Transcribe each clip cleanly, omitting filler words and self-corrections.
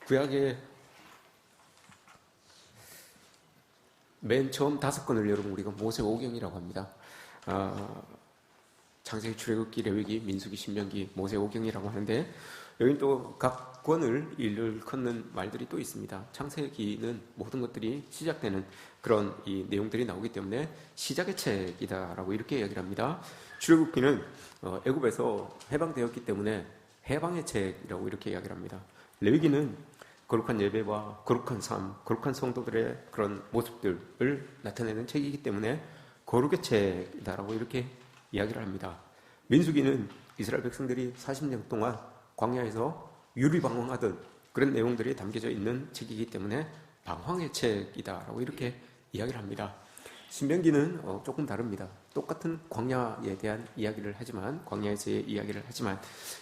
구약의 맨 처음 5권을 여러분 우리가 모세오경이라고 합니다. 창세기, 출애굽기, 레위기, 민수기, 신명기, 모세오경이라고 하는데 여기 또 각 권을 일컫는 말들이 또 있습니다. 창세기는 모든 것들이 시작되는 그런 이 내용들이 나오기 때문에 시작의 책이다라고 이렇게 이야기를 합니다. 출애굽기는 애굽에서 해방되었기 때문에 해방의 책이라고 이렇게 이야기를 합니다. 레위기는 거룩한 예배와 거룩한 삶, 거룩한 성도들의 그런 모습들을 나타내는 책이기 때문에 거룩의 책이다라고 이렇게 이야기를 합니다. 민수기는 이스라엘 백성들이 40년 동안 광야에서 유리방황하던 그런 내용들이 담겨져 있는 책이기 때문에 방황의 책이다라고 이렇게 이야기를 합니다. 신명기는 조금 다릅니다. 똑같은 광야에 대한 이야기를 하지만, 광야에서의 이야기를 하지만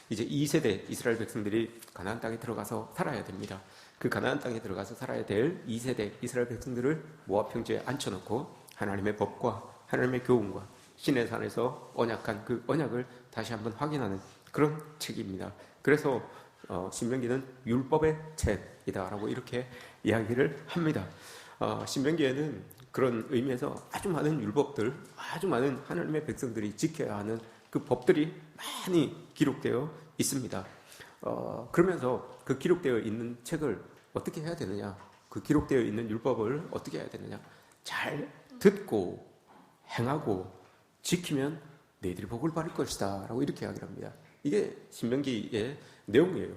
이제 2세대 이스라엘 백성들이 가나안 땅에 들어가서 살아야 됩니다. 그 가나안 땅에 들어가서 살아야 될 2세대 이스라엘 백성들을 모압 평지에 앉혀놓고 하나님의 법과 하나님의 교훈과 신의 산에서 언약한 그 언약을 다시 한번 확인하는 그런 책입니다. 그래서 신명기는 율법의 책이다라고 이렇게 이야기를 합니다. 신명기에는 그런 의미에서 아주 많은 율법들, 아주 많은 하나님의 백성들이 지켜야 하는 그 법들이 많이 기록되어 있습니다. 그러면서 그 기록되어 있는 책을 어떻게 해야 되느냐, 그 기록되어 있는 율법을 어떻게 해야 되느냐, 잘 듣고 행하고 지키면 너희들이 복을 받을 것이다 라고 이렇게 이야기를 합니다. 이게 신명기의 내용이에요.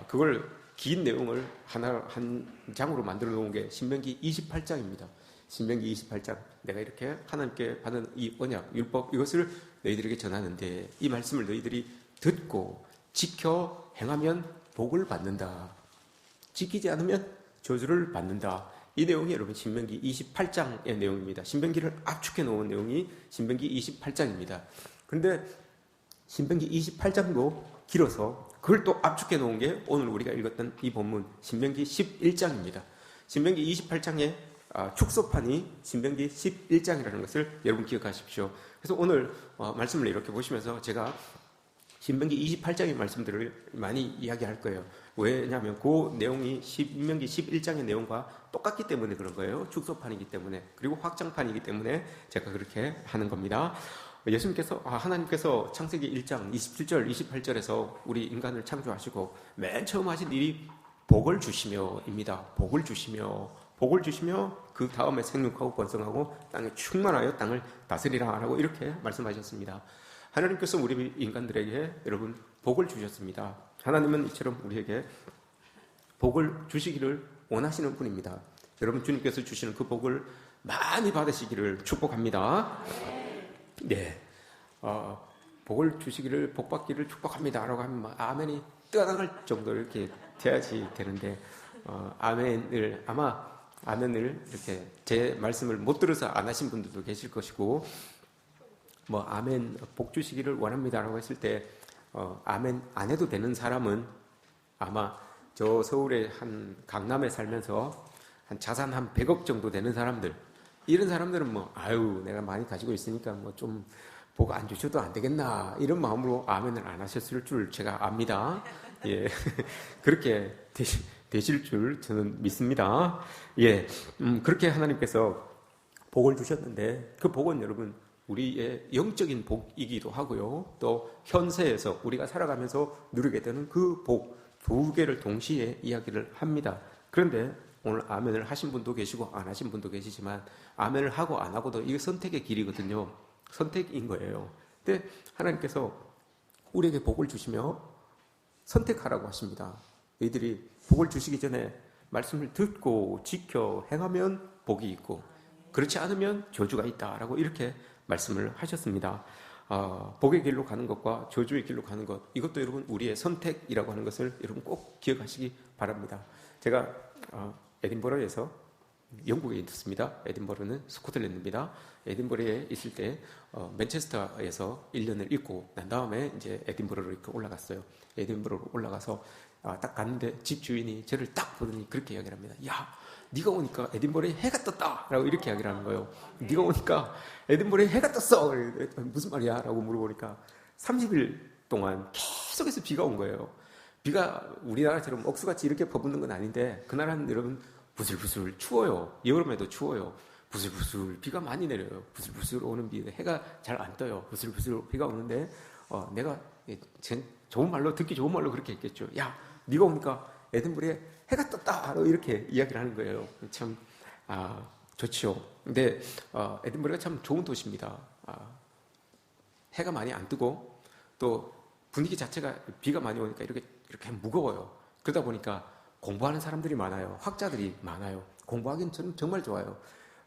그걸 긴 내용을 한 장으로 만들어 놓은 게 신명기 28장입니다. 신명기 28장, 내가 이렇게 하나님께 받은 이 언약, 율법, 이것을 너희들에게 전하는데 이 말씀을 너희들이 듣고 지켜 행하면 복을 받는다. 지키지 않으면 저주를 받는다. 이 내용이 여러분 신명기 28장의 내용입니다. 신명기를 압축해 놓은 내용이 신명기 28장입니다. 그런데 신명기 28장도 길어서 그걸 또 압축해 놓은 게 오늘 우리가 읽었던 이 본문 신명기 11장입니다. 신명기 28장의 축소판이 신명기 11장이라는 것을 여러분 기억하십시오. 그래서 오늘 말씀을 이렇게 보시면서 제가 신명기 28장의 말씀들을 많이 이야기할 거예요. 왜냐하면 그 내용이 신명기 11장의 내용과 똑같기 때문에 그런 거예요. 축소판이기 때문에, 그리고 확장판이기 때문에 제가 그렇게 하는 겁니다. 하나님께서 창세기 1장 27절, 28절에서 우리 인간을 창조하시고 맨 처음 하신 일이 복을 주시며입니다. 복을 주시며 그 다음에 생육하고 번성하고 땅에 충만하여 땅을 다스리라 라고 이렇게 말씀하셨습니다. 하나님께서 우리 인간들에게 여러분 복을 주셨습니다. 하나님은 이처럼 우리에게 복을 주시기를 원하시는 분입니다. 여러분 주님께서 주시는 그 복을 많이 받으시기를 축복합니다. 네, 복을 주시기를, 복 받기를 축복합니다 라고 하면 아멘이 떠나갈 정도로 이렇게 돼야지 되는데 아멘을 이렇게 제 말씀을 못 들어서 안 하신 분들도 계실 것이고, 아멘 복 주시기를 원합니다 라고 했을 때 아멘 안 해도 되는 사람은 아마 저 서울의 한 강남에 살면서 한 자산 한 100억 정도 되는 사람들, 이런 사람들은 내가 많이 가지고 있으니까 좀 복 안 주셔도 안 되겠나 이런 마음으로 아멘을 안 하셨을 줄 제가 압니다. 예, 그렇게 되실 줄 저는 믿습니다. 예, 그렇게 하나님께서 복을 주셨는데 그 복은 여러분 우리의 영적인 복이기도 하고요. 또 현세에서 우리가 살아가면서 누리게 되는 그 복 두 개를 동시에 이야기를 합니다. 그런데 오늘 아멘을 하신 분도 계시고 안 하신 분도 계시지만 아멘을 하고 안 하고도 이게 선택의 길이거든요. 선택인 거예요. 근데 하나님께서 우리에게 복을 주시며 선택하라고 하십니다. 너희들이 복을 주시기 전에 말씀을 듣고 지켜 행하면 복이 있고 그렇지 않으면 저주가 있다라고 이렇게 말씀을 하셨습니다. 복의 길로 가는 것과 저주의 길로 가는 것, 이것도 여러분 우리의 선택이라고 하는 것을 여러분 꼭 기억하시기 바랍니다. 제가 에딘버러에서 영국에 있습니다. 에딘버러는 스코틀랜드입니다. 에딘버러에 있을 때 맨체스터에서 1년을 있고 난 다음에 이제 에딘버러로 이렇게 올라갔어요. 에딘버러로 올라가서 딱 갔는데 집 주인이 저를 딱 보더니 그렇게 이야기를 합니다. 야, 네가 오니까 에딘버러에 해가 떴다 라고 이렇게 이야기를 하는 거예요. 네가 오니까 에딘버러에 해가 떴어. 무슨 말이야? 라고 물어보니까 30일 동안 계속해서 비가 온 거예요. 비가 우리나라처럼 억수같이 이렇게 퍼붓는 건 아닌데 그 나라는 여러분 부슬부슬 추워요. 여름에도 추워요. 부슬부슬 비가 많이 내려요. 부슬부슬 오는 비, 해가 잘 안 떠요. 부슬부슬 비가 오는데 내가 좋은 말로 듣기 좋은 말로 그렇게 했겠죠. 야, 네가 오니까 에든버러에 해가 떴다. 이렇게 이야기를 하는 거예요. 참 좋지요. 근데 에든버러가 참 좋은 도시입니다. 해가 많이 안 뜨고 또 분위기 자체가 비가 많이 오니까 이렇게 무거워요. 그러다 보니까 공부하는 사람들이 많아요. 학자들이 많아요. 공부하기는 저는 정말 좋아요.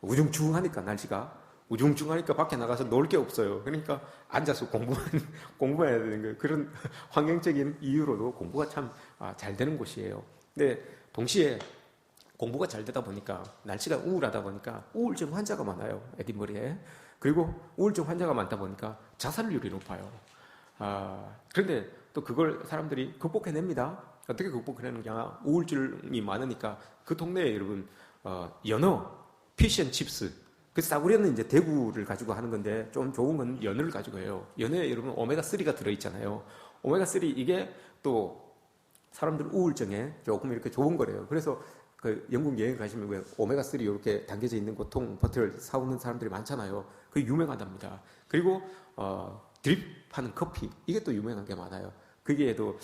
우중충하니까 날씨가 우중충하니까 밖에 나가서 놀 게 없어요. 그러니까 앉아서 공부해야 되는 거예요. 그런 환경적인 이유로도 공부가 참 잘 되는 곳이에요. 근데 동시에 공부가 잘 되다 보니까 날씨가 우울하다 보니까 우울증 환자가 많아요. 에딘버러에. 그리고 우울증 환자가 많다 보니까 자살률이 높아요. 그런데 또 그걸 사람들이 극복해냅니다. 어떻게 극복해내느냐? 우울증이 많으니까 그 동네에 여러분 연어, 피쉬앤칩스, 그 싸구려는 이제 대구를 가지고 하는 건데 좀 좋은 건 연어를 가지고 해요. 연어에 여러분 오메가3가 들어있잖아요. 오메가3 이게 또 사람들 우울증에 조금 이렇게 좋은 거래요. 그래서 그 영국 여행 가시면 왜 오메가3 이렇게 담겨져 있는 고통 버터를 사오는 사람들이 많잖아요. 그게 유명하답니다. 그리고 드립하는 커피, 이게 또 유명한 게 많아요. 거기에도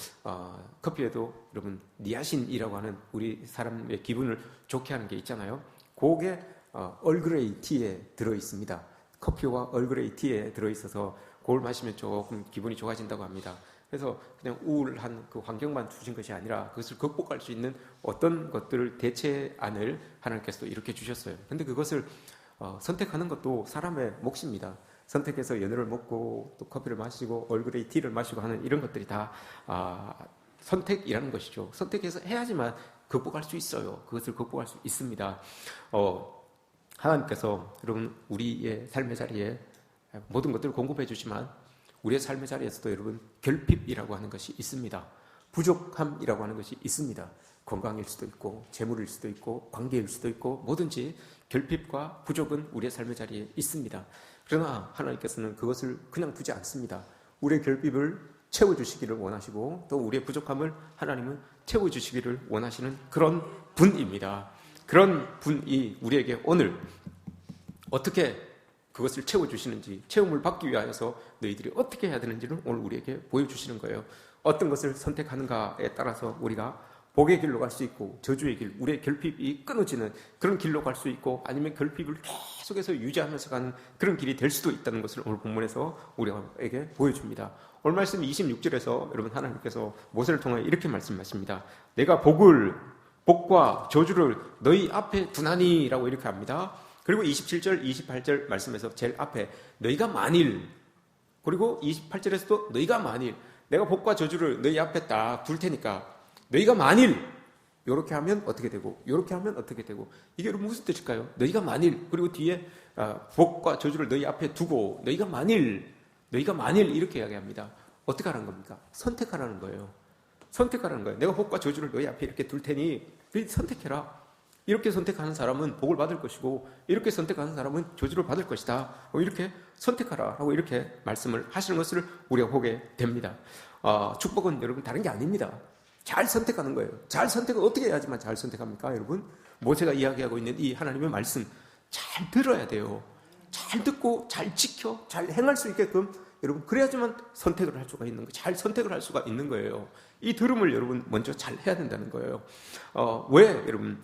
커피에도 여러분 니아신이라고 하는 우리 사람의 기분을 좋게 하는 게 있잖아요. 그게 얼그레이 티에 들어 있습니다. 커피와 얼그레이 티에 들어 있어서 그걸 마시면 조금 기분이 좋아진다고 합니다. 그래서 그냥 우울한 그 환경만 주신 것이 아니라 그것을 극복할 수 있는 어떤 것들을 대체안을 하나님께서 이렇게 주셨어요. 근데 그것을 선택하는 것도 사람의 몫입니다. 선택해서 연어를 먹고 또 커피를 마시고 얼그레이 티를 마시고 하는 이런 것들이 다 선택이라는 것이죠. 선택해서 해야지만 극복할 수 있어요. 그것을 극복할 수 있습니다. 하나님께서 여러분 우리의 삶의 자리에 모든 것들을 공급해 주지만 우리의 삶의 자리에서도 여러분 결핍이라고 하는 것이 있습니다. 부족함이라고 하는 것이 있습니다. 건강일 수도 있고 재물일 수도 있고 관계일 수도 있고 뭐든지 결핍과 부족은 우리의 삶의 자리에 있습니다. 그러나 하나님께서는 그것을 그냥 두지 않습니다. 우리의 결핍을 채워주시기를 원하시고 또 우리의 부족함을 하나님은 채워주시기를 원하시는 그런 분입니다. 그런 분이 우리에게 오늘 어떻게 그것을 채워주시는지, 체험을 받기 위하여서 너희들이 어떻게 해야 되는지를 오늘 우리에게 보여주시는 거예요. 어떤 것을 선택하는가에 따라서 우리가 복의 길로 갈 수 있고 저주의 길, 우리의 결핍이 끊어지는 그런 길로 갈 수 있고 아니면 결핍을 계속해서 유지하면서 가는 그런 길이 될 수도 있다는 것을 오늘 본문에서 우리에게 보여줍니다. 오늘 말씀 26절에서 여러분 하나님께서 모세를 통하여 이렇게 말씀하십니다. 내가 복과 저주를 너희 앞에 두나니 라고 이렇게 합니다. 그리고 27절, 28절 말씀에서 제일 앞에 너희가 만일, 그리고 28절에서도 너희가 만일, 내가 복과 저주를 너희 앞에 딱 둘 테니까 너희가 만일 이렇게 하면 어떻게 되고 이렇게 하면 어떻게 되고, 이게 무슨 뜻일까요? 너희가 만일, 그리고 뒤에 복과 저주를 너희 앞에 두고 너희가 만일 이렇게 이야기합니다. 어떻게 하라는 겁니까? 선택하라는 거예요. 선택하라는 거예요. 내가 복과 저주를 너희 앞에 이렇게 둘 테니 선택해라. 이렇게 선택하는 사람은 복을 받을 것이고 이렇게 선택하는 사람은 저주를 받을 것이다. 이렇게 선택하라 하고 이렇게 말씀을 하시는 것을 우리가 보게 됩니다. 축복은 여러분 다른 게 아닙니다. 잘 선택하는 거예요. 잘 선택을 어떻게 해야지만 잘 선택합니까? 여러분 모세가 이야기하고 있는 이 하나님의 말씀 잘 들어야 돼요. 잘 듣고 잘 지켜 잘 행할 수 있게끔 여러분 그래야지만 선택을 할 수가 있는 거예요. 잘 선택을 할 수가 있는 거예요. 이 들음을 여러분 먼저 잘 해야 된다는 거예요. 왜 여러분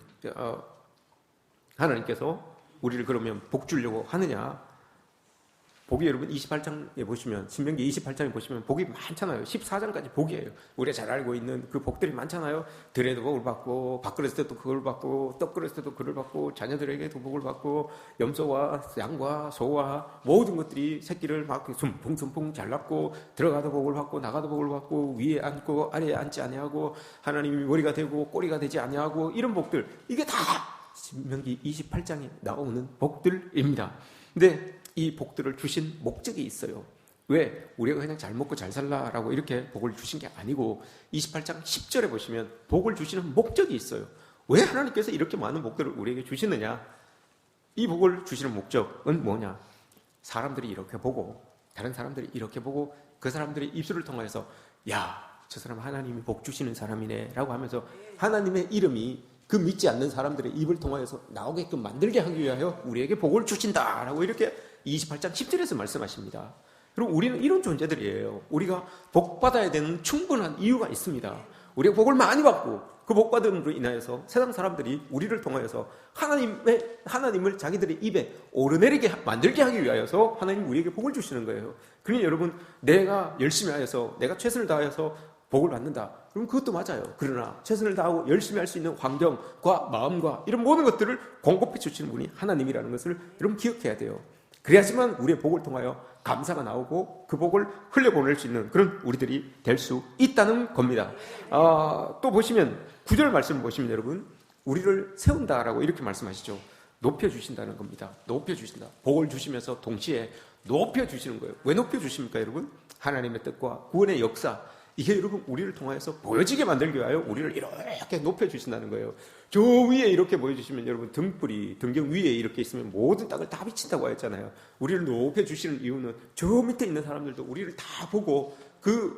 하나님께서 우리를 그러면 복 주려고 하느냐? 복이 여러분 28장에 보시면, 신명기 28장에 보시면 복이 많잖아요. 14장까지 복이에요. 우리가 잘 알고 있는 그 복들이 많잖아요. 들에도 복을 받고, 밥그릇 때도 그걸 받고, 떡그릇 때도 그걸 받고, 자녀들에게도 복을 받고, 염소와 양과 소와 모든 것들이 새끼를 막 순풍순풍 잘 낳고, 들어가도 복을 받고, 나가도 복을 받고, 위에 앉고, 아래에 앉지 아니하고, 하나님이 머리가 되고, 꼬리가 되지 아니하고, 이런 복들, 이게 다 신명기 28장에 나오는 복들입니다. 근데 이 복들을 주신 목적이 있어요. 왜? 우리가 그냥 잘 먹고 잘 살라라고 이렇게 복을 주신 게 아니고 28장 10절에 보시면 복을 주시는 목적이 있어요. 왜 하나님께서 이렇게 많은 복들을 우리에게 주시느냐? 이 복을 주시는 목적은 뭐냐? 사람들이 이렇게 보고 다른 사람들이 이렇게 보고 그 사람들이 입술을 통해서 야, 저 사람 하나님이 복 주시는 사람이네 라고 하면서 하나님의 이름이 그 믿지 않는 사람들의 입을 통하여서 나오게끔 만들게 하기 위하여 우리에게 복을 주신다 라고 이렇게 28장 10절에서 말씀하십니다. 그리고 우리는 이런 존재들이에요. 우리가 복 받아야 되는 충분한 이유가 있습니다. 우리가 복을 많이 받고 그 복 받음으로 인하여서 세상 사람들이 우리를 통하여서 하나님을 자기들의 입에 오르내리게 만들게 하기 위하여서 하나님 우리에게 복을 주시는 거예요. 그러니 여러분, 내가 열심히 하여서 내가 최선을 다해서 복을 받는다. 그럼 그것도 맞아요. 그러나 최선을 다하고 열심히 할 수 있는 환경과 마음과 이런 모든 것들을 공급해 주시는 분이 하나님이라는 것을 여러분 기억해야 돼요. 그래야지만 우리의 복을 통하여 감사가 나오고 그 복을 흘려보낼 수 있는 그런 우리들이 될 수 있다는 겁니다. 또 보시면 9절 말씀 보시면 여러분, 우리를 세운다라고 이렇게 말씀하시죠. 높여주신다는 겁니다. 높여주신다. 복을 주시면서 동시에 높여주시는 거예요. 왜 높여주십니까 여러분? 하나님의 뜻과 구원의 역사, 이게 여러분 우리를 통하여서 보여지게 만들기 위하여 우리를 이렇게 높여주신다는 거예요. 저 위에 이렇게 보여주시면 여러분, 등불이 등경 위에 이렇게 있으면 모든 땅을 다 비친다고 했잖아요. 우리를 높여주시는 이유는 저 밑에 있는 사람들도 우리를 다 보고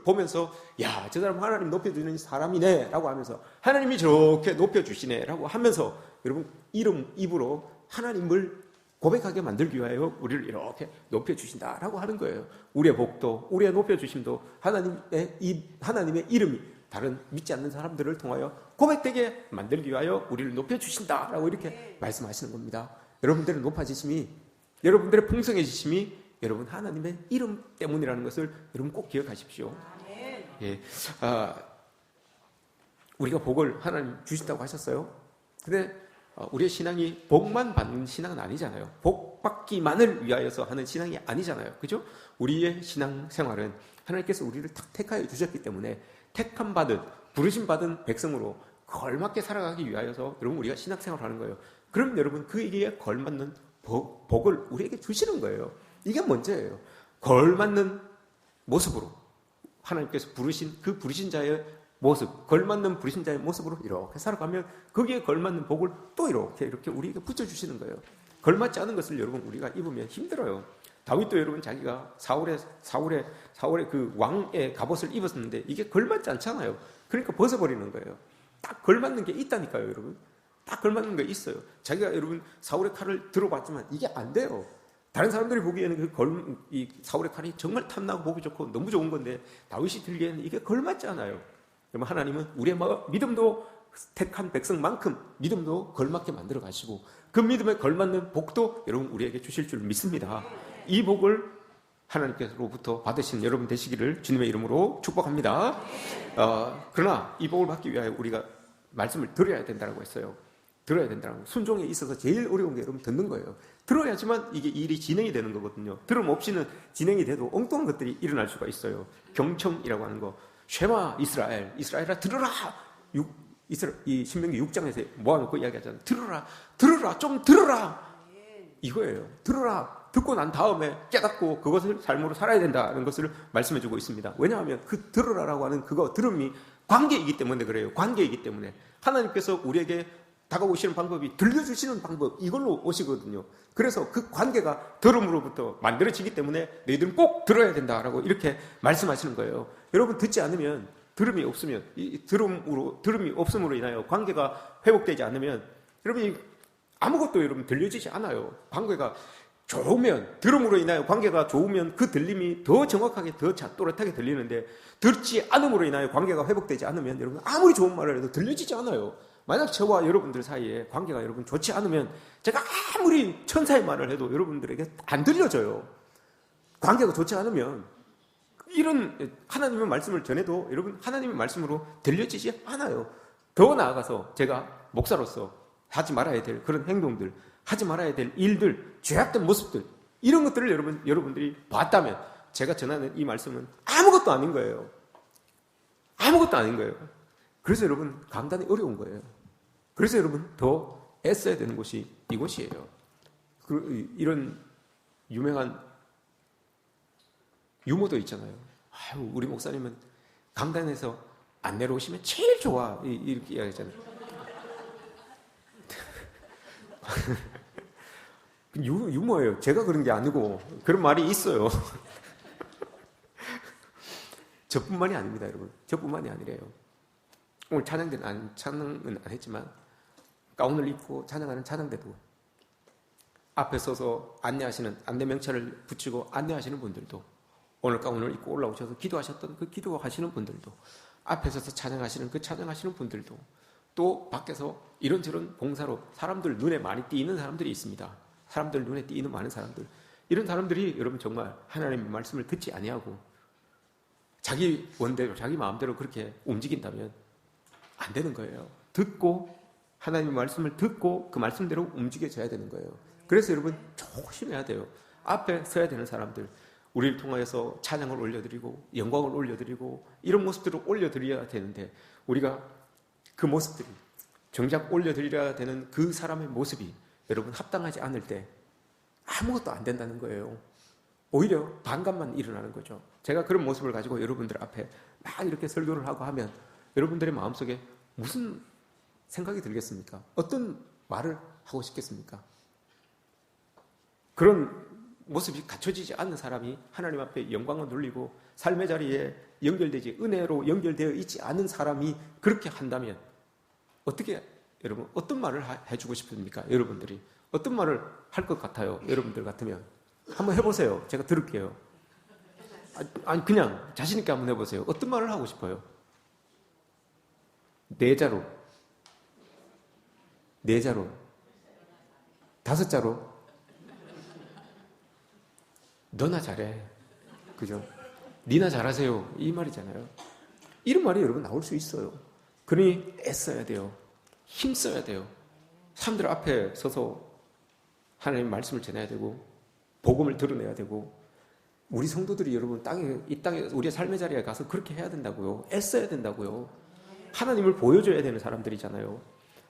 보면서 야, 저 사람 하나님 높여주는 사람이네 라고 하면서 하나님이 저렇게 높여주시네 라고 하면서 여러분 입으로 하나님을 고백하게 만들기 위하여 우리를 이렇게 높여주신다라고 하는 거예요. 우리의 복도, 우리의 높여주심도 하나님의 이름이 다른 믿지 않는 사람들을 통하여 고백되게 만들기 위하여 우리를 높여주신다라고 이렇게 말씀하시는 겁니다. 여러분들의 높아지심이, 여러분들의 풍성해지심이 여러분 하나님의 이름 때문이라는 것을 여러분 꼭 기억하십시오. 예, 우리가 복을 하나님 주신다고 하셨어요. 근데 우리의 신앙이 복만 받는 신앙은 아니잖아요. 복 받기만을 위하여서 하는 신앙이 아니잖아요. 그죠? 우리의 신앙 생활은 하나님께서 우리를 딱 택하여 주셨기 때문에 택함 받은, 부르심 받은 백성으로 걸맞게 살아가기 위하여서 여러분 우리가 신앙 생활을 하는 거예요. 그럼 여러분 그에게 걸맞는 복을 우리에게 주시는 거예요. 이게 문제예요. 걸맞는 모습으로 하나님께서 부르신 자의 모습, 걸맞는 부르신 자의 모습으로 이렇게 살아가면 거기에 걸맞는 복을 또 이렇게 우리에게 붙여주시는 거예요. 걸맞지 않은 것을 여러분 우리가 입으면 힘들어요. 다윗도 여러분 자기가 사울의 그 왕의 갑옷을 입었는데 이게 걸맞지 않잖아요. 그러니까 벗어버리는 거예요. 딱 걸맞는 게 있다니까요, 여러분. 딱 걸맞는 게 있어요. 자기가 여러분 사울의 칼을 들어봤지만 이게 안 돼요. 다른 사람들이 보기에는 이 사울의 칼이 정말 탐나고 보기 좋고 너무 좋은 건데 다윗이 들기에는 이게 걸맞지 않아요. 그러면 하나님은 우리의 믿음도 택한 백성만큼 믿음도 걸맞게 만들어 가시고 그 믿음에 걸맞는 복도 여러분 우리에게 주실 줄 믿습니다. 이 복을 하나님께로부터 받으신 여러분 되시기를 주님의 이름으로 축복합니다. 그러나 이 복을 받기 위하여 우리가 말씀을 들어야 된다고 했어요. 들어야 된다고. 순종에 있어서 제일 어려운 게 여러분 듣는 거예요. 들어야지만 이게 일이 진행이 되는 거거든요. 들음 없이는 진행이 돼도 엉뚱한 것들이 일어날 수가 있어요. 경청이라고 하는 거. 쉐마 이스라엘아 들으라. 이 신명기 6장에서 모아놓고 이야기하잖아요. 들으라 좀 들으라. 이거예요. 들으라. 듣고 난 다음에 깨닫고 그것을 삶으로 살아야 된다는 것을 말씀해주고 있습니다. 왜냐하면 그 들으라라고 하는 그거 들음이 관계이기 때문에 그래요. 관계이기 때문에 하나님께서 우리에게 다가오시는 방법이 들려주시는 방법, 이걸로 오시거든요. 그래서 그 관계가 들음으로부터 만들어지기 때문에 너희들은 꼭 들어야 된다라고 이렇게 말씀하시는 거예요. 여러분 듣지 않으면, 들음이 없으면, 들음이 없음으로 인하여 관계가 회복되지 않으면 여러분이 아무것도 여러분 들려지지 않아요. 관계가 좋으면, 들음으로 인하여 관계가 좋으면 그 들림이 더 정확하게 더 또렷하게 들리는데 듣지 않음으로 인하여 관계가 회복되지 않으면 여러분 아무리 좋은 말을 해도 들려지지 않아요. 만약 저와 여러분들 사이에 관계가 여러분 좋지 않으면 제가 아무리 천사의 말을 해도 여러분들에게 안 들려져요. 관계가 좋지 않으면 이런 하나님의 말씀을 전해도 여러분 하나님의 말씀으로 들려지지 않아요. 더 나아가서 제가 목사로서 하지 말아야 될 그런 행동들, 하지 말아야 될 일들, 죄악된 모습들, 이런 것들을 여러분들이 봤다면 제가 전하는 이 말씀은 아무것도 아닌 거예요. 아무것도 아닌 거예요. 그래서 여러분 감당이 어려운 거예요. 그래서 여러분 더 애써야 되는 곳이 이곳이에요. 이런 유명한 유머도 있잖아요. 아유, 우리 목사님은 강단에서 안 내려오시면 제일 좋아. 이렇게 이야기하잖아요. 유머예요. 제가 그런 게 아니고 그런 말이 있어요. 저뿐만이 아닙니다, 여러분. 저뿐만이 아니래요. 오늘 찬양은 안 했지만 가운을 입고 찬양하는 찬양대도 앞에 서서 안내하시는 안내 명찰을 붙이고 안내하시는 분들도 오늘 가운을 입고 올라오셔서 기도하셨던 그 기도하시는 분들도 앞에 서서 찬양하시는 그 찬양하시는 분들도 또 밖에서 이런저런 봉사로 사람들 눈에 많이 띄는 사람들이 있습니다. 사람들 눈에 띄는 많은 사람들, 이런 사람들이 여러분 정말 하나님의 말씀을 듣지 아니하고 자기 원대로 자기 마음대로 그렇게 움직인다면 안 되는 거예요. 듣고 하나님의 말씀을 듣고 그 말씀대로 움직여져야 되는 거예요. 그래서 여러분 조심해야 돼요. 앞에 서야 되는 사람들, 우리를 통하여서 찬양을 올려드리고 영광을 올려드리고 이런 모습들을 올려드려야 되는데 우리가 그 모습들이 정작 올려드려야 되는 그 사람의 모습이 여러분 합당하지 않을 때 아무것도 안 된다는 거예요. 오히려 반감만 일어나는 거죠. 제가 그런 모습을 가지고 여러분들 앞에 막 이렇게 설교를 하고 하면 여러분들의 마음속에 무슨 생각이 들겠습니까? 어떤 말을 하고 싶겠습니까? 그런 모습이 갖춰지지 않는 사람이 하나님 앞에 영광을 돌리고 삶의 자리에 연결되지, 은혜로 연결되어 있지 않은 사람이 그렇게 한다면 어떻게, 여러분, 어떤 말을 해주고 싶습니까? 여러분들이 어떤 말을 할 것 같아요? 여러분들 같으면 한번 해보세요. 제가 들을게요. 아니 그냥 자신 있게 한번 해보세요. 어떤 말을 하고 싶어요? 네 자로, 다섯 자로, 너나 잘해, 그죠? 니나 잘하세요, 이 말이잖아요. 이런 말이 여러분 나올 수 있어요. 그러니 애써야 돼요. 힘써야 돼요. 사람들 앞에 서서 하나님의 말씀을 전해야 되고 복음을 드러내야 되고, 우리 성도들이 여러분 이 땅에 우리의 삶의 자리에 가서 그렇게 해야 된다고요. 애써야 된다고요. 하나님을 보여줘야 되는 사람들이잖아요.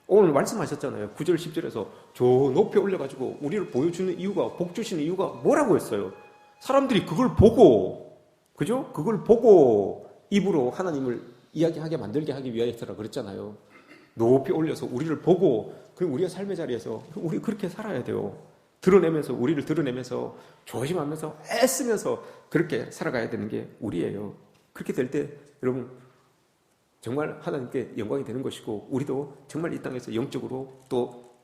오늘 말씀하셨잖아요. 9절 10절에서 저 높이 올려가지고 우리를 보여주는 이유가, 복 주시는 이유가 뭐라고 했어요? 사람들이 그걸 보고, 그죠? 그걸 보고 입으로 하나님을 이야기하게 만들게 하기 위해서라 그랬잖아요. 높이 올려서 우리를 보고, 그리고 우리가 삶의 자리에서 우리 그렇게 살아야 돼요. 드러내면서, 우리를 드러내면서 조심하면서 애쓰면서 그렇게 살아가야 되는 게 우리예요. 그렇게 될 때 여러분 정말 하나님께 영광이 되는 것이고, 우리도 정말 이 땅에서 영적으로 또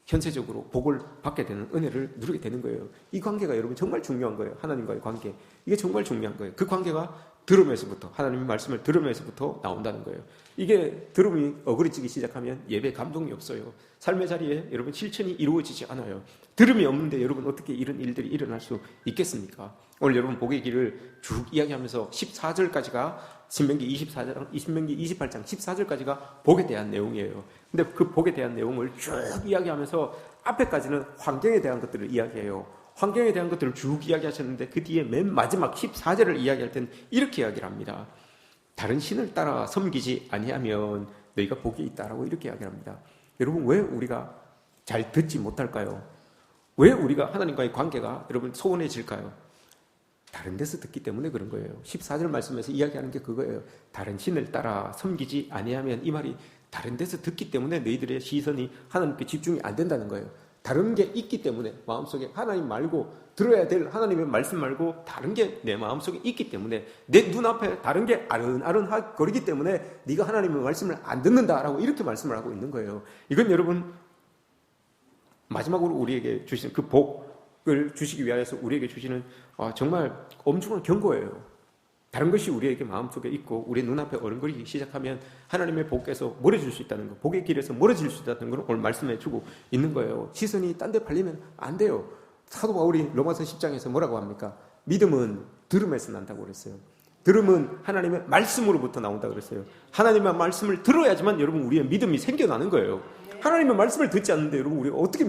현세적으로 복을 받게 되는, 은혜를 누리게 되는 거예요. 이 관계가 여러분 정말 중요한 거예요. 하나님과의 관계, 이게 정말 중요한 거예요. 그 관계가 들음에서부터, 하나님의 말씀을 들음에서부터 나온다는 거예요. 이게 들음이 어그러지기 시작하면 예배 감동이 없어요. 삶의 자리에 여러분 실천이 이루어지지 않아요. 들음이 없는데 여러분 어떻게 이런 일들이 일어날 수 있겠습니까? 오늘 여러분 복의 길을 쭉 이야기하면서 14절까지가 신명기 28장 14절까지가 복에 대한 내용이에요. 근데 그 복에 대한 내용을 쭉 이야기하면서 앞에까지는 환경에 대한 것들을 이야기해요. 환경에 대한 것들을 쭉 이야기하셨는데 그 뒤에 맨 마지막 14절을 이야기할 때는 이렇게 이야기를 합니다. 다른 신을 따라 섬기지 아니하면 너희가 복이 있다라고 이렇게 이야기를 합니다. 여러분, 왜 우리가 잘 듣지 못할까요? 왜 우리가 하나님과의 관계가 여러분 소원해질까요? 다른 데서 듣기 때문에 그런 거예요. 14절 말씀에서 이야기하는 게 그거예요. 다른 신을 따라 섬기지 아니하면, 이 말이 다른 데서 듣기 때문에 너희들의 시선이 하나님께 집중이 안 된다는 거예요. 다른 게 있기 때문에, 마음속에 하나님 말고 들어야 될 하나님의 말씀 말고 다른 게 내 마음속에 있기 때문에, 내 눈앞에 다른 게 아른아른거리기 때문에 네가 하나님의 말씀을 안 듣는다라고 이렇게 말씀을 하고 있는 거예요. 이건 여러분 마지막으로 우리에게 주시는 그 복을 주시기 위하여서 우리에게 주시는 정말 엄중한 경고예요. 다른 것이 우리에게 마음속에 있고 우리 눈앞에 어른거리기 시작하면 하나님의 복에서 멀어질 수 있다는 거, 복의 길에서 멀어질 수 있다는 걸 오늘 말씀해 주고 있는 거예요. 시선이 딴 데 팔리면 안 돼요. 사도 바울이 로마서 10장에서 뭐라고 합니까? 믿음은 들음에서 난다고 그랬어요. 들음은 하나님의 말씀으로부터 나온다고 그랬어요. 하나님의 말씀을 들어야지만 여러분 우리의 믿음이 생겨나는 거예요. 하나님의 말씀을 듣지 않는데 여러분 우리가 어떻게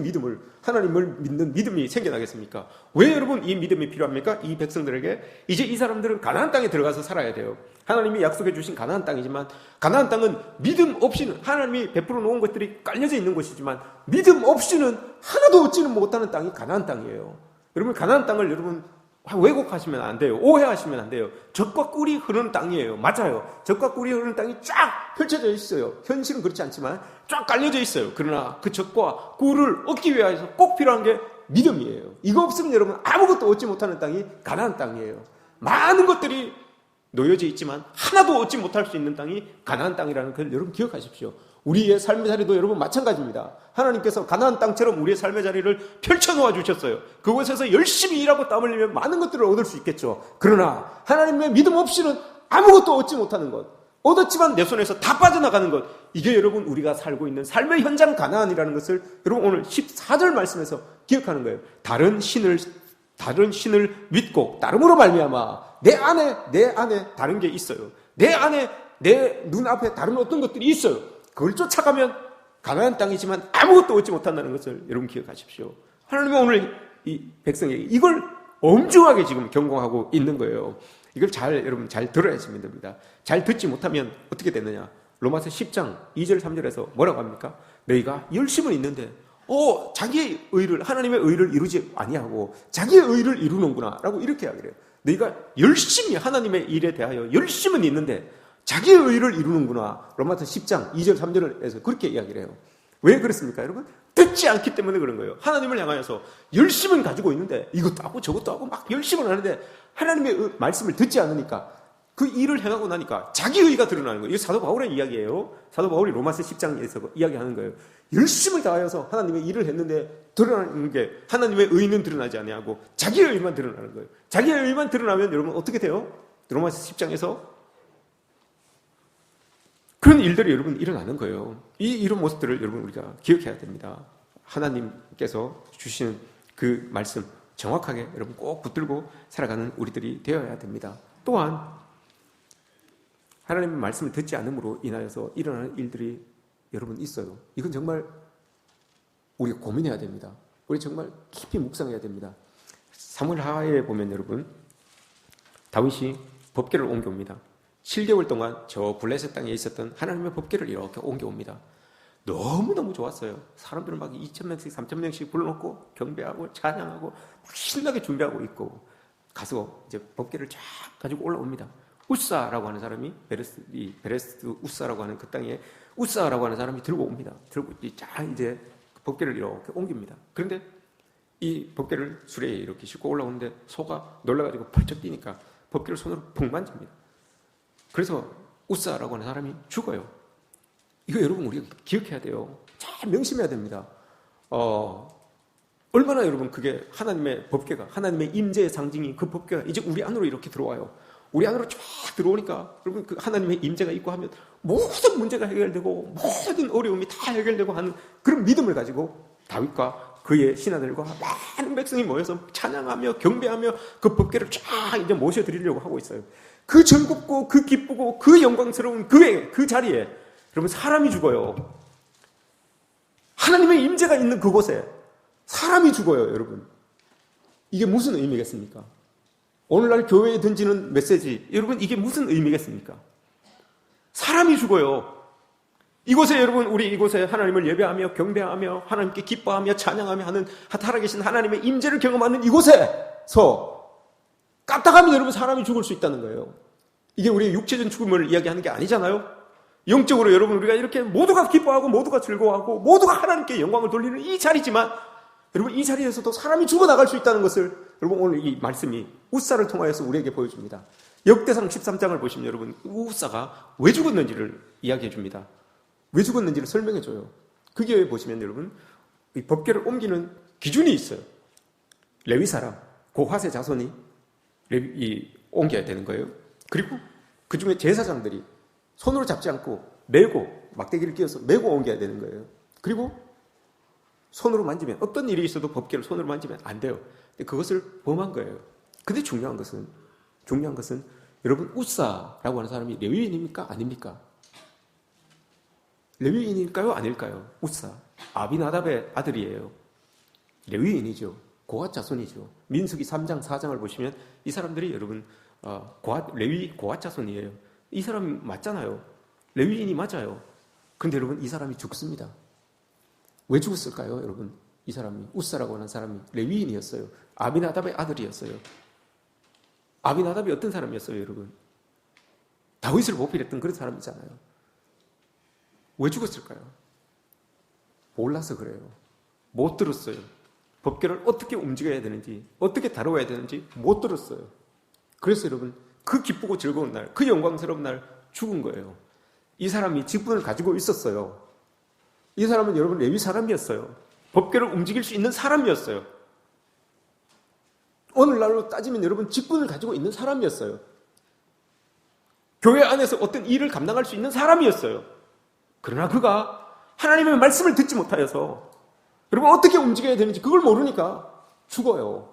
하나님을 믿는 믿음이 생겨나겠습니까? 왜 여러분 이 믿음이 필요합니까? 이 백성들에게 이제 이 사람들은 가나안 땅에 들어가서 살아야 돼요. 하나님이 약속해 주신 가나안 땅이지만, 가나안 땅은 믿음 없이는, 하나님이 베풀어 놓은 것들이 깔려져 있는 곳이지만 믿음 없이는 하나도 얻지는 못하는 땅이 가나안 땅이에요. 여러분 가나안 땅을 여러분 왜곡하시면 안 돼요. 오해하시면 안 돼요. 젖과 꿀이 흐르는 땅이에요. 맞아요. 젖과 꿀이 흐르는 땅이 쫙 펼쳐져 있어요. 현실은 그렇지 않지만 쫙 깔려져 있어요. 그러나 그 젖과 꿀을 얻기 위해서 꼭 필요한 게 믿음이에요. 이거 없으면 여러분 아무것도 얻지 못하는 땅이 가나안 땅이에요. 많은 것들이 놓여져 있지만 하나도 얻지 못할 수 있는 땅이 가나안 땅이라는 걸 여러분 기억하십시오. 우리의 삶의 자리도 여러분 마찬가지입니다. 하나님께서 가나안 땅처럼 우리의 삶의 자리를 펼쳐놓아 주셨어요. 그곳에서 열심히 일하고 땀 흘리면 많은 것들을 얻을 수 있겠죠. 그러나 하나님의 믿음 없이는 아무것도 얻지 못하는 것, 얻었지만 내 손에서 다 빠져나가는 것, 이게 여러분 우리가 살고 있는 삶의 현장 가나안이라는 것을 여러분 오늘 14절 말씀에서 기억하는 거예요. 다른 신을 믿고 따름으로 말미암아 내 안에 다른 게 있어요. 내 안에 내 눈앞에 다른 어떤 것들이 있어요. 그걸 쫓아가면 가나안 땅이지만 아무것도 얻지 못한다는 것을 여러분 기억하십시오. 하나님은 오늘 이 백성에게 이걸 엄중하게 지금 경고하고 있는 거예요. 이걸 여러분 잘 들어야 됩니다. 잘 듣지 못하면 어떻게 되느냐? 로마서 10장 2절 3절에서 뭐라고 합니까? 너희가 열심은 있는데 자기의 의를, 하나님의 의를 이루지 아니하고 자기의 의를 이루는구나 라고 이렇게 이야기를 해요. 너희가 열심히 하나님의 일에 대하여 열심은 있는데 자기의 의를 이루는구나. 로마서 10장 2절 3절에서 그렇게 이야기를 해요. 왜 그렇습니까 여러분? 듣지 않기 때문에 그런 거예요. 하나님을 향하여서 열심은 가지고 있는데 이것도 하고 저것도 하고 막 열심을 하는데 하나님의 말씀을 듣지 않으니까 그 일을 행하고 나니까 자기 의가 드러나는 거예요. 이게 사도 바울의 이야기예요. 사도 바울이 로마서 10장에서 이야기하는 거예요. 열심을 다하여서 하나님의 일을 했는데 드러나는 게 하나님의 의는 드러나지 아니하고 자기의 의만 드러나는 거예요. 자기의 의만 드러나면 여러분 어떻게 돼요? 로마서 10장에서 그런 일들이 여러분 일어나는 거예요. 이런 모습들을 여러분 우리가 기억해야 됩니다. 하나님께서 주시는 그 말씀 정확하게 여러분 꼭 붙들고 살아가는 우리들이 되어야 됩니다. 또한 하나님의 말씀을 듣지 않음으로 인하여서 일어나는 일들이 여러분 있어요. 이건 정말 우리가 고민해야 됩니다. 우리 정말 깊이 묵상해야 됩니다. 사무엘하에 보면 여러분 다윗이 법궤를 옮겨옵니다. 7개월 동안 저 블레셋 땅에 있었던 하나님의 법궤를 이렇게 옮겨옵니다. 너무너무 좋았어요. 사람들은 막 2,000명씩 3,000명씩 불러놓고 경배하고 찬양하고 막 신나게 준비하고 있고 가서 이제 법궤를 쫙 가지고 올라옵니다. 우사라고 하는 사람이 베레스 우사라고 하는 그 땅에 우사라고 하는 사람이 들고 옵니다. 들고 쫙 이제 법궤를 이렇게 옮깁니다. 그런데 이 법궤를 수레에 이렇게 싣고 올라오는데 소가 놀라가지고 펄쩍 뛰니까 법궤를 손으로 푹 만집니다. 그래서 우사라고 하는 사람이 죽어요. 이거 여러분 우리가 기억해야 돼요. 잘 명심해야 됩니다. 얼마나 여러분 그게 하나님의 법궤가 하나님의 임재의 상징인 그 법궤가 이제 우리 안으로 이렇게 들어와요. 우리 안으로 쫙 들어오니까 여러분 그 하나님의 임재가 있고 하면 모든 문제가 해결되고 모든 어려움이 다 해결되고 하는 그런 믿음을 가지고 다윗과 그의 신하들과 많은 백성이 모여서 찬양하며 경배하며 그 법궤를 쫙 이제 모셔드리려고 하고 있어요. 그 즐겁고 그 기쁘고 그 영광스러운 그 자리에 여러분 사람이 죽어요. 하나님의 임재가 있는 그곳에 사람이 죽어요, 여러분. 이게 무슨 의미겠습니까? 오늘날 교회에 던지는 메시지, 여러분 이게 무슨 의미겠습니까? 사람이 죽어요. 이곳에 여러분 우리 이곳에 하나님을 예배하며 경배하며 하나님께 기뻐하며 찬양하며 하는 살아계신 하나님의 임재를 경험하는 이곳에서 까딱하면 여러분 사람이 죽을 수 있다는 거예요. 이게 우리의 육체적 죽음을 이야기하는 게 아니잖아요. 영적으로 여러분 우리가 이렇게 모두가 기뻐하고 모두가 즐거워하고 모두가 하나님께 영광을 돌리는 이 자리지만 여러분 이 자리에서도 사람이 죽어나갈 수 있다는 것을 여러분 오늘 이 말씀이 우사를 통하여서 우리에게 보여줍니다. 역대상 13장을 보시면 여러분 우사가 왜 죽었는지를 이야기해 줍니다. 왜 죽었는지를 설명해 줘요. 그게 보시면 여러분 이 법궤를 옮기는 기준이 있어요. 레위 사람, 고핫의 자손이 옮겨야 되는 거예요. 그리고 그 중에 제사장들이 손으로 잡지 않고 메고 막대기를 끼워서 메고 옮겨야 되는 거예요. 그리고 손으로 만지면 어떤 일이 있어도 법궤를 손으로 만지면 안 돼요. 근데 그것을 범한 거예요. 근데 중요한 것은 여러분 우사라고 하는 사람이 레위인입니까? 아닙니까? 레위인일까요? 아닐까요? 우사 아비나답의 아들이에요. 레위인이죠. 고핫 자손이죠. 민수기 3장 4장을 보시면 이 사람들이 여러분 레위 고핫 자손이에요. 이 사람이 맞잖아요. 레위인이 맞아요. 그런데 여러분 이 사람이 죽습니다. 왜 죽었을까요? 여러분 이 사람이 우사라고 하는 사람이 레위인이었어요. 아비나답의 아들이었어요. 아비나답이 어떤 사람이었어요? 여러분 다윗을 보필했던 그런 사람이잖아요. 왜 죽었을까요? 몰라서 그래요. 못 들었어요. 법궤를 어떻게 움직여야 되는지 어떻게 다뤄야 되는지 못 들었어요. 그래서 여러분 그 기쁘고 즐거운 날, 그 영광스러운 날 죽은 거예요. 이 사람이 직분을 가지고 있었어요. 이 사람은 여러분 레위 사람이었어요. 법궤를 움직일 수 있는 사람이었어요. 오늘날로 따지면 여러분 직분을 가지고 있는 사람이었어요. 교회 안에서 어떤 일을 감당할 수 있는 사람이었어요. 그러나 그가 하나님의 말씀을 듣지 못하여서 여러분 어떻게 움직여야 되는지 그걸 모르니까 죽어요.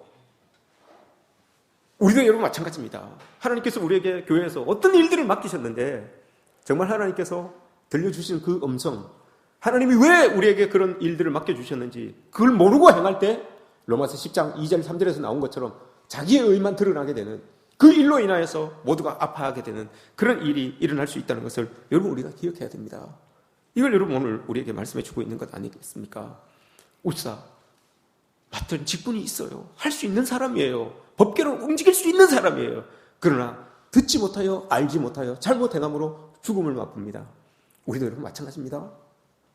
우리도 여러분 마찬가지입니다. 하나님께서 우리에게 교회에서 어떤 일들을 맡기셨는데 정말 하나님께서 들려주신 그 음성, 하나님이 왜 우리에게 그런 일들을 맡겨주셨는지 그걸 모르고 행할 때 로마서 10장 2절 3절에서 나온 것처럼 자기의 의만 드러나게 되는 그 일로 인하여서 모두가 아파하게 되는 그런 일이 일어날 수 있다는 것을 여러분 우리가 기억해야 됩니다. 이걸 여러분 오늘 우리에게 말씀해 주고 있는 것 아니겠습니까? 울사 맡은 직분이 있어요. 할 수 있는 사람이에요. 법궤로 움직일 수 있는 사람이에요. 그러나 듣지 못하여 알지 못하여 잘못 행함으로 죽음을 맛봅니다. 우리도 여러분 마찬가지입니다.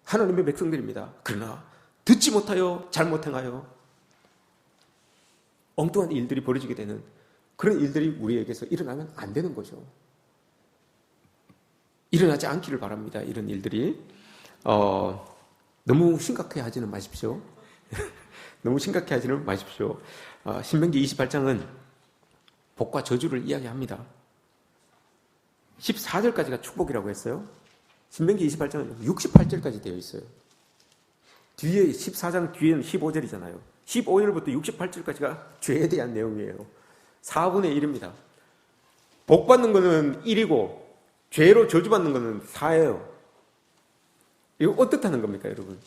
하나님의 백성들입니다. 그러나 듣지 못하여 잘못 행하여 엉뚱한 일들이 벌어지게 되는 그런 일들이 우리에게서 일어나면 안 되는 거죠. 일어나지 않기를 바랍니다. 이런 일들이 너무 심각해 하지는 마십시오. 너무 심각해 하지는 마십시오. 신명기 28장은 복과 저주를 이야기합니다. 14절까지가 축복이라고 했어요. 신명기 28장은 68절까지 되어 있어요. 뒤에 14장 뒤에는 15절이잖아요. 15절부터 68절까지가 죄에 대한 내용이에요. 4분의 1입니다. 복 받는 거는 1이고 죄로 저주받는 거는 4예요. 이거 어떻다는 겁니까, 여러분?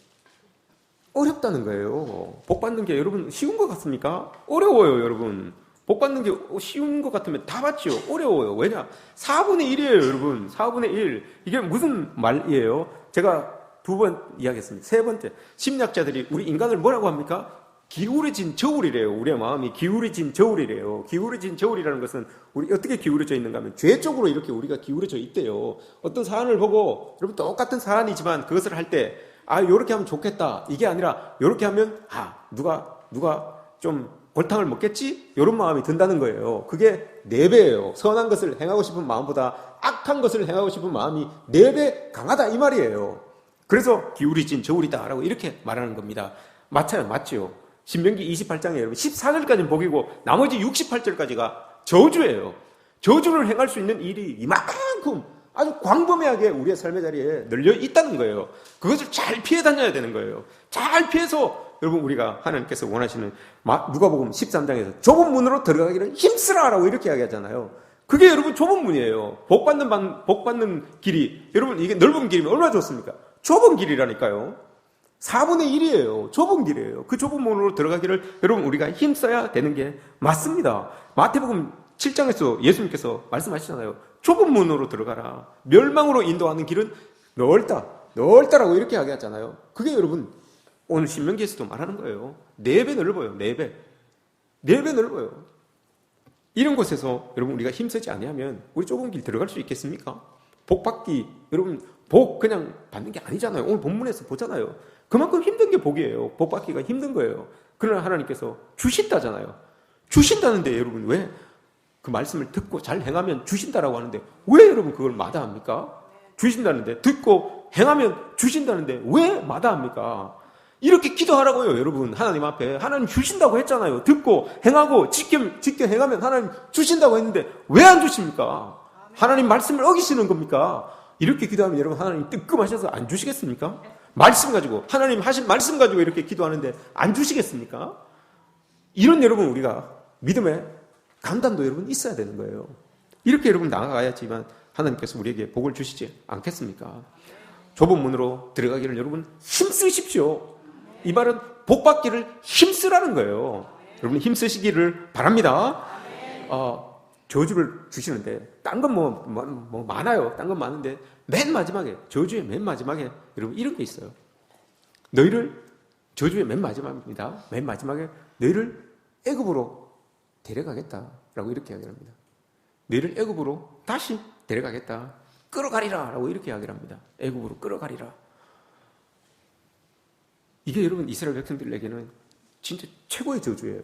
어렵다는 거예요. 복 받는 게 여러분 쉬운 것 같습니까? 어려워요, 여러분. 복 받는 게 쉬운 것 같으면 다 받지요. 어려워요. 왜냐? 4분의 1이에요, 여러분. 4분의 1. 이게 무슨 말이에요? 제가 2번 이야기했습니다. 세 번째, 심리학자들이 우리 인간을 뭐라고 합니까? 기울어진 저울이래요. 우리의 마음이 기울어진 저울이래요. 기울어진 저울이라는 것은 우리 어떻게 기울어져 있는가 하면 죄 쪽으로 이렇게 우리가 기울어져 있대요. 어떤 사안을 보고 여러분 똑같은 사안이지만 그것을 할 때 요렇게 하면 좋겠다. 이게 아니라 요렇게 하면 누가 좀 골탕을 먹겠지? 이런 마음이 든다는 거예요. 그게 4배예요. 선한 것을 행하고 싶은 마음보다 악한 것을 행하고 싶은 마음이 4배 강하다 이 말이에요. 그래서 기울어진 저울이다라고 이렇게 말하는 겁니다. 맞죠? 신명기 28장에 여러분 14절까지는 복이고 나머지 68절까지가 저주예요. 저주를 행할 수 있는 일이 이만큼 아주 광범위하게 우리의 삶의 자리에 널려 있다는 거예요. 그것을 잘 피해 다녀야 되는 거예요. 잘 피해서 여러분 우리가 하나님께서 원하시는 누가복음 13장에서 좁은 문으로 들어가기를 힘쓰라라고 이렇게 이야기하잖아요. 그게 여러분 좁은 문이에요. 복 받는 길이 여러분 이게 넓은 길이면 얼마나 좋습니까? 좁은 길이라니까요. 4분의 1이에요. 좁은 길이에요. 그 좁은 문으로 들어가기를 여러분 우리가 힘써야 되는 게 맞습니다. 마태복음 7장에서 예수님께서 말씀하시잖아요. 좁은 문으로 들어가라. 멸망으로 인도하는 길은 넓다라고 이렇게 이야기하잖아요. 그게 여러분 오늘 신명기에서도 말하는 거예요. 4배 넓어요. 4배. 4배 넓어요. 이런 곳에서 여러분 우리가 힘쓰지 아니하면 우리 좁은 길 들어갈 수 있겠습니까? 복 받기, 여러분 복 그냥 받는 게 아니잖아요. 오늘 본문에서 보잖아요. 그만큼 힘든 게 복이에요. 복 받기가 힘든 거예요. 그러나 하나님께서 주신다잖아요. 주신다는데 여러분 왜 그 말씀을 듣고 잘 행하면 주신다라고 하는데 왜 여러분 그걸 마다합니까? 주신다는데 듣고 행하면 주신다는데 왜 마다합니까? 이렇게 기도하라고요, 여러분. 하나님 앞에 하나님 주신다고 했잖아요. 듣고 행하고 지켜 행하면 하나님 주신다고 했는데 왜 안 주십니까? 하나님 말씀을 어기시는 겁니까? 이렇게 기도하면 여러분 하나님 뜨끔하셔서 안 주시겠습니까? 말씀 가지고 하나님 하신 말씀 가지고 이렇게 기도하는데 안 주시겠습니까? 이런 여러분 우리가 믿음의 감단도 여러분 있어야 되는 거예요. 이렇게 여러분 나아가야지만 하나님께서 우리에게 복을 주시지 않겠습니까? 좁은 문으로 들어가기를 여러분 힘쓰십시오. 이 말은 복 받기를 힘쓰라는 거예요. 여러분 힘쓰시기를 바랍니다. 저주를 주시는데 딴 건 뭐 많아요. 딴 건 많은데 맨 마지막에 저주의 맨 마지막에 여러분 이런 게 있어요. 저주의 맨 마지막입니다. 맨 마지막에 너희를 애굽으로 데려가겠다라고 이렇게 이야기를 합니다. 너희를 애굽으로 다시 데려가겠다. 끌어가리라라고 이렇게 이야기를 합니다. 애굽으로 끌어가리라. 이게 여러분 이스라엘 백성들에게는 진짜 최고의 저주예요.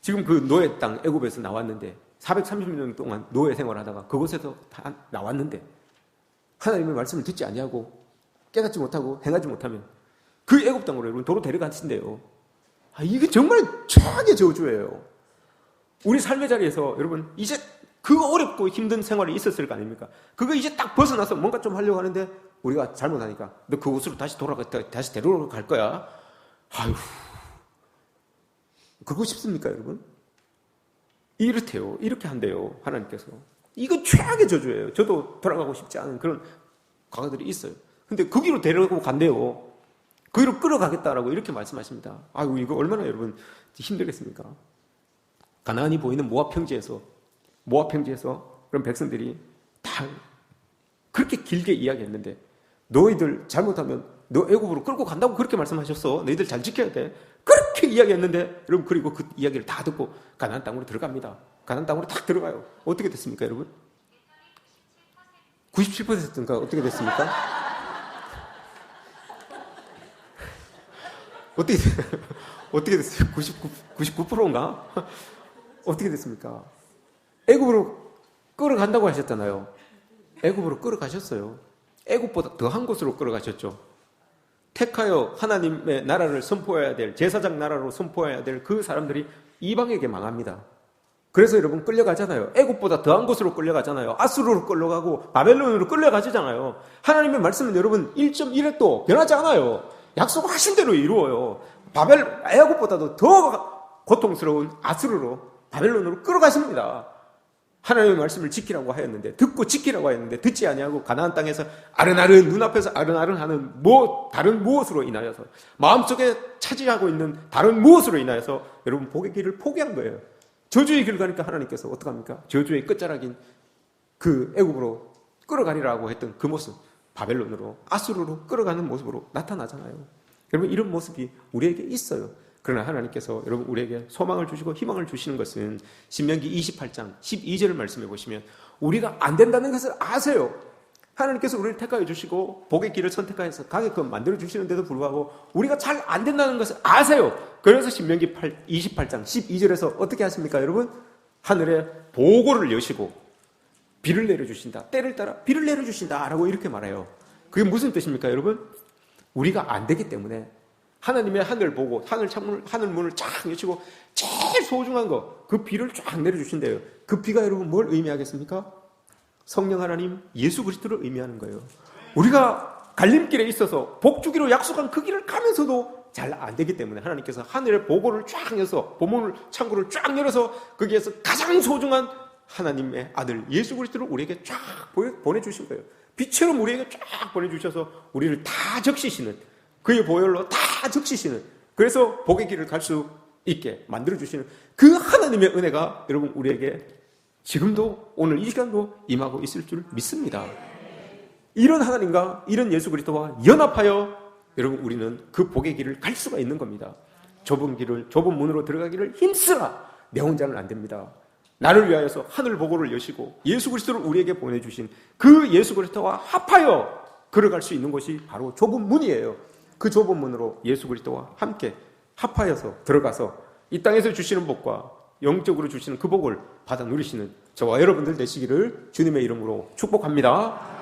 지금 그 노예 땅 애굽에서 나왔는데 430년 동안 노예 생활하다가 그곳에서 다 나왔는데 하나님의 말씀을 듣지 아니하고 깨닫지 못하고 행하지 못하면 그 애굽 땅으로 여러분 도로 데려가신대요. 이게 정말 최악의 저주예요. 우리 삶의 자리에서 여러분 이제 그 어렵고 힘든 생활이 있었을 거 아닙니까? 그거 이제 딱 벗어나서 뭔가 좀 하려고 하는데 우리가 잘못하니까 너 그곳으로 다시 다시 데려갈 거야. 아유, 그거 쉽습니까, 여러분? 이렇대요. 이렇게 한대요, 하나님께서. 이거 최악의 저주예요. 저도 돌아가고 싶지 않은 그런 과거들이 있어요. 근데 그 길로 데려가고 간대요. 그 길로 끌어가겠다라고 이렇게 말씀하십니다. 아유, 이거 얼마나 여러분 힘들겠습니까? 가나안이 보이는 모압 평지에서 그런 백성들이 다 그렇게 길게 이야기했는데 너희들 잘못하면 너 애굽으로 끌고 간다고 그렇게 말씀하셨어. 너희들 잘 지켜야 돼. 그렇게 이야기했는데 여러분 그리고 그 이야기를 다 듣고 가나안 땅으로 들어갑니다. 가나안 땅으로 딱 들어가요. 어떻게 됐습니까, 여러분? 97%인가 어떻게 됐습니까? 어떻게 됐어요? 99%인가? 어떻게 됐습니까? 애굽으로 끌어간다고 하셨잖아요. 애굽으로 끌어가셨어요. 애굽보다 더한 곳으로 끌어가셨죠. 택하여 하나님의 나라를 선포해야 될, 제사장 나라로 선포해야 될 그 사람들이 이방에게 망합니다. 그래서 여러분 끌려가잖아요. 애굽보다 더한 곳으로 끌려가잖아요. 아수르로 끌려가고 바벨론으로 끌려가시잖아요. 하나님의 말씀은 여러분 1.1획도 변하지 않아요. 약속하신 대로 이루어요. 애굽보다도 더 고통스러운 아수르로 바벨론으로 끌어가십니다. 하나님의 말씀을 지키라고 하였는데 듣고 지키라고 하였는데 듣지 아니하고 가나안 땅에서 아른아른 눈앞에서 아른아른 하는 다른 무엇으로 인하여서 마음속에 차지하고 있는 다른 무엇으로 인하여서 여러분 복의 길을 포기한 거예요. 저주의 길을 가니까 하나님께서 어떡합니까? 저주의 끝자락인 그 애굽으로 끌어가리라고 했던 그 모습, 바벨론으로 아수르로 끌어가는 모습으로 나타나잖아요. 여러분 이런 모습이 우리에게 있어요. 그러나 하나님께서 여러분 우리에게 소망을 주시고 희망을 주시는 것은 신명기 28장 12절을 말씀해 보시면 우리가 안 된다는 것을 아세요. 하나님께서 우리를 택하여 주시고 복의 길을 선택하여서 가게끔 만들어 주시는데도 불구하고 우리가 잘 안 된다는 것을 아세요. 그래서 신명기 28장 12절에서 어떻게 하십니까, 여러분? 하늘에 보고를 여시고 비를 내려주신다. 때를 따라 비를 내려주신다라고 이렇게 말해요. 그게 무슨 뜻입니까, 여러분? 우리가 안 되기 때문에 하나님의 하늘 보고 하늘 문을 쫙 여시고 제일 소중한 거, 그 비를 쫙 내려주신대요. 그 비가 여러분 뭘 의미하겠습니까? 성령 하나님 예수 그리스도를 의미하는 거예요. 우리가 갈림길에 있어서 복주기로 약속한 그 길을 가면서도 잘 안 되기 때문에 하나님께서 하늘의 보고를 쫙 열어서 보물 창고를 쫙 열어서 거기에서 가장 소중한 하나님의 아들 예수 그리스도를 우리에게 쫙 보내주신 거예요. 빛처럼 우리에게 쫙 보내주셔서 우리를 다 적시시는, 그의 보혈로 다 적시시는, 그래서 복의 길을 갈 수 있게 만들어주시는 그 하나님의 은혜가 여러분 우리에게 지금도 오늘 이 시간도 임하고 있을 줄 믿습니다. 이런 하나님과 이런 예수 그리스도와 연합하여 여러분 우리는 그 복의 길을 갈 수가 있는 겁니다. 좁은 문으로 들어가기를 힘쓰라. 내 혼자는 안 됩니다. 나를 위하여서 하늘 보고를 여시고 예수 그리스도를 우리에게 보내주신 그 예수 그리스도와 합하여 걸어갈 수 있는 곳이 바로 좁은 문이에요. 그 좁은 문으로 예수 그리스도와 함께 합하여서 들어가서 이 땅에서 주시는 복과 영적으로 주시는 그 복을 받아 누리시는 저와 여러분들 되시기를 주님의 이름으로 축복합니다.